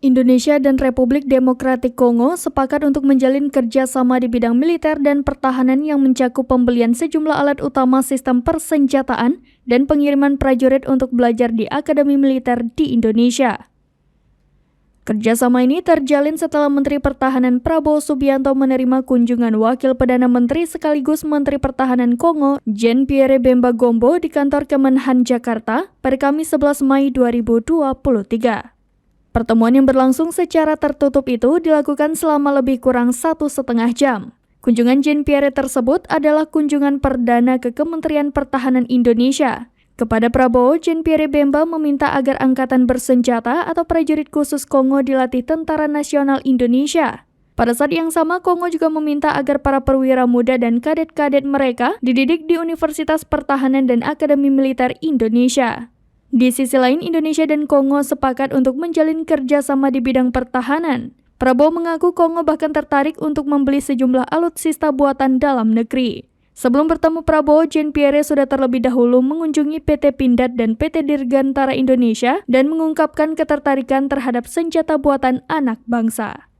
Indonesia dan Republik Demokratik Kongo sepakat untuk menjalin kerjasama di bidang militer dan pertahanan yang mencakup pembelian sejumlah alat utama sistem persenjataan dan pengiriman prajurit untuk belajar di Akademi Militer di Indonesia. Kerjasama ini terjalin setelah Menteri Pertahanan Prabowo Subianto menerima kunjungan Wakil Perdana Menteri sekaligus Menteri Pertahanan Kongo, Jean-Pierre Bemba Gombo di kantor Kemenhan Jakarta pada Kamis 11 Mei 2023. Pertemuan yang berlangsung secara tertutup itu dilakukan selama lebih kurang 1,5 jam. Kunjungan Jean-Pierre tersebut adalah kunjungan perdana ke Kementerian Pertahanan Indonesia. Kepada Prabowo, Jean-Pierre Bemba meminta agar angkatan bersenjata atau prajurit khusus Kongo dilatih Tentara Nasional Indonesia. Pada saat yang sama, Kongo juga meminta agar para perwira muda dan kadet-kadet mereka dididik di Universitas Pertahanan dan Akademi Militer Indonesia. Di sisi lain, Indonesia dan Kongo sepakat untuk menjalin kerjasama di bidang pertahanan. Prabowo mengaku Kongo bahkan tertarik untuk membeli sejumlah alutsista buatan dalam negeri. Sebelum bertemu Prabowo, Jean-Pierre sudah terlebih dahulu mengunjungi PT Pindad dan PT Dirgantara Indonesia dan mengungkapkan ketertarikan terhadap senjata buatan anak bangsa.